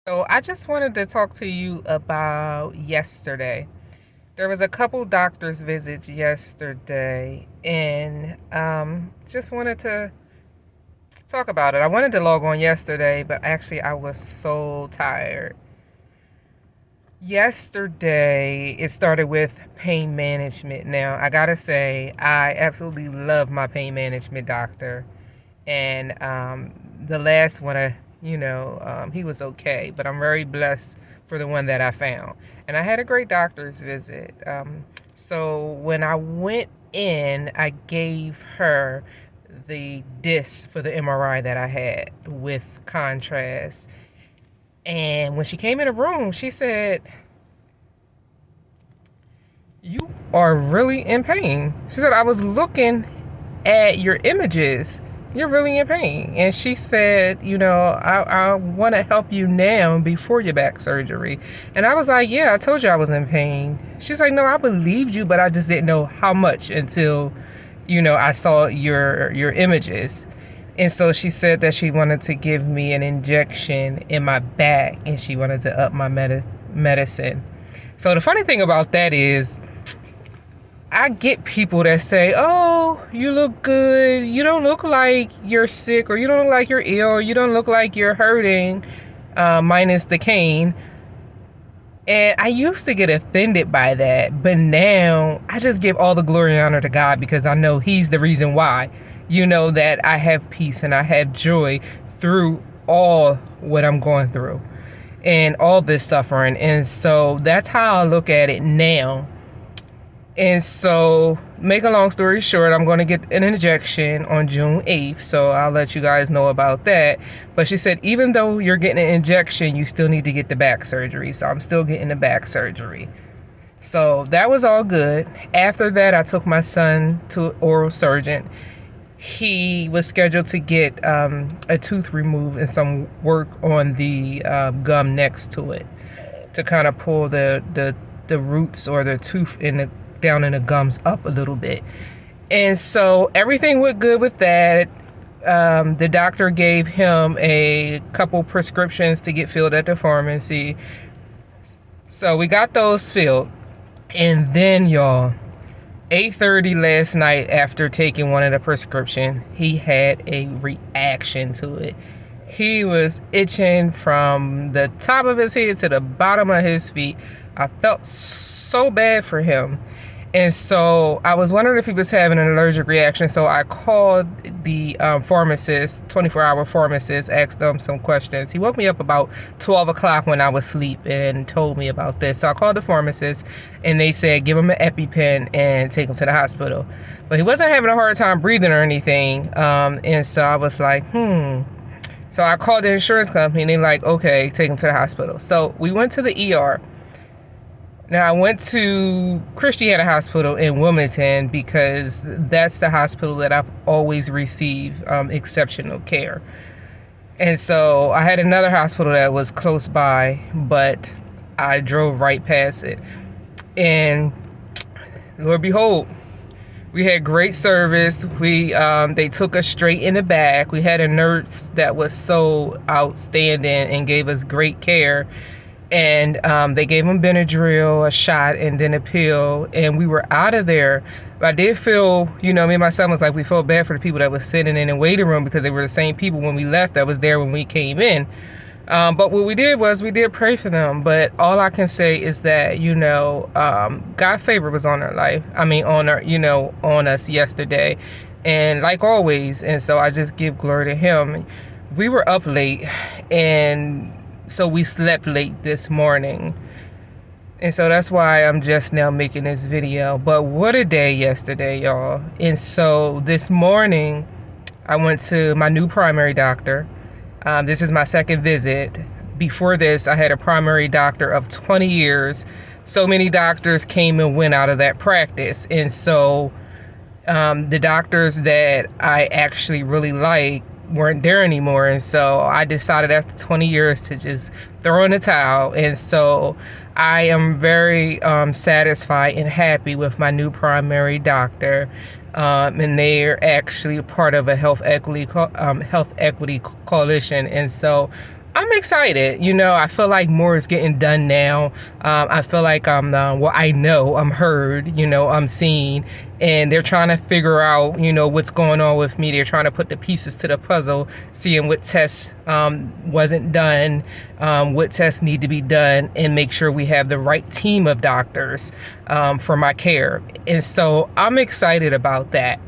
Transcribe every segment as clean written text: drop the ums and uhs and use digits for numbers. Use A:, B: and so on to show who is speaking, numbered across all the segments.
A: So I just wanted to talk to you about yesterday. There was a couple doctor's visits yesterday, and just wanted to talk about it. I wanted to log on yesterday, but actually I was so tired. Yesterday, it started with pain management. Now, I gotta say, I absolutely love my pain management doctor. And the last one, he was okay, but I'm very blessed for the one that I found. And I had a great doctor's visit. So when I went in, I gave her the disc for the MRI that I had with contrast. And when she came in the room, she said, "You are really in pain." She said, "I was looking at your images. You're really in pain." And she said, I want to help you now before your back surgery. And I was like, "Yeah, I told you I was in pain." She's like, "No, I believed you, but I just didn't know how much until, I saw your images." And so she said that she wanted to give me an injection in my back and she wanted to up my medicine. So the funny thing about that is, I get people that say, "Oh, you look good. You don't look like you're sick, or you don't look like you're ill, or you don't look like you're hurting, minus the cane." And I used to get offended by that, but now I just give all the glory and honor to God because I know He's the reason why, that I have peace and I have joy through all what I'm going through and all this suffering. And so that's how I look at it now. And so, make a long story short, I'm going to get an injection on June 8th. So I'll let you guys know about that. But she said, even though you're getting an injection, you still need to get the back surgery. So I'm still getting the back surgery. So that was all good. After that, I took my son to an oral surgeon. He was scheduled to get a tooth removed and some work on the gum next to it to kind of pull the roots or the tooth down in the gums up a little bit. And so everything went good with that. The doctor gave him a couple prescriptions to get filled at the pharmacy. So we got those filled. And then, y'all, 8:30 last night, after taking one of the prescription, he had a reaction to it. He was itching from the top of his head to the bottom of his feet. I felt so bad for him. And so I was wondering if he was having an allergic reaction. So I called the pharmacist, 24-hour pharmacist, asked them some questions. He woke me up about 12 o'clock when I was asleep and told me about this. So I called the pharmacist and they said, give him an EpiPen and take him to the hospital. But he wasn't having a hard time breathing or anything. And so I was like, So I called the insurance company and they're like, okay, take him to the hospital. So we went to the ER. Now, I went to Christiana Hospital in Wilmington because that's the hospital that I've always received exceptional care. And so I had another hospital that was close by, but I drove right past it. And Lord behold, we had great service. They took us straight in the back. We had a nurse that was so outstanding and gave us great care. And they gave him Benadryl, a shot, and then a pill, and we were out of there. But I did feel, me and my son was like, we felt bad for the people that was sitting in the waiting room because they were the same people when we left that was there when we came in. But what we did was we did pray for them. But all I can say is that, God's favor was on our life. On us yesterday, and like always. And so I just give glory to Him. We were up late, and so we slept late this morning. And so that's why I'm just now making this video. But what a day yesterday, y'all. And so this morning, I went to my new primary doctor. This is my second visit. Before this, I had a primary doctor of 20 years. So many doctors came and went out of that practice. And so the doctors that I actually really like weren't there anymore. And so I decided after 20 years to just throw in the towel. And so I am very satisfied and happy with my new primary doctor. And they're actually part of a health equity coalition. And so I'm excited. You know, I feel like more is getting done now. I feel like I know I'm heard, you know, I'm seen, and they're trying to figure out, you know, what's going on with me. They're trying to put the pieces to the puzzle, seeing what tests wasn't done, what tests need to be done, and make sure we have the right team of doctors for my care. And so I'm excited about that.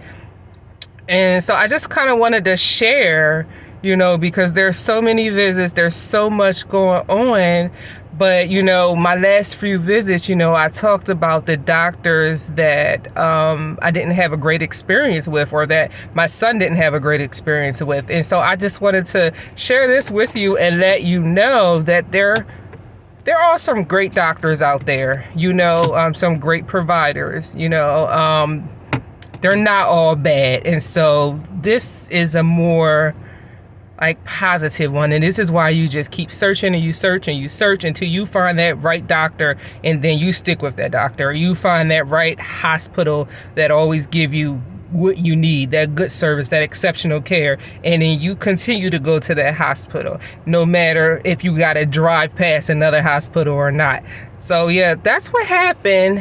A: And so I just kind of wanted to share, you know, because there's so many visits, there's so much going on. But, you know, my last few visits, you know, I talked about the doctors that I didn't have a great experience with, or that my son didn't have a great experience with. And so I just wanted to share this with you and let you know that there are some great doctors out there, you know, some great providers, you know, they're not all bad. And so this is a more like positive one, and this is why you just keep searching, and you search and you search until you find that right doctor, and then you stick with that doctor. You find that right hospital that always give you what you need, that good service, that exceptional care, and then you continue to go to that hospital no matter if you got to drive past another hospital or not. So yeah, that's what happened.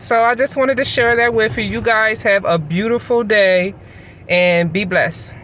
A: So I just wanted to share that with you. You guys have a beautiful day and be blessed.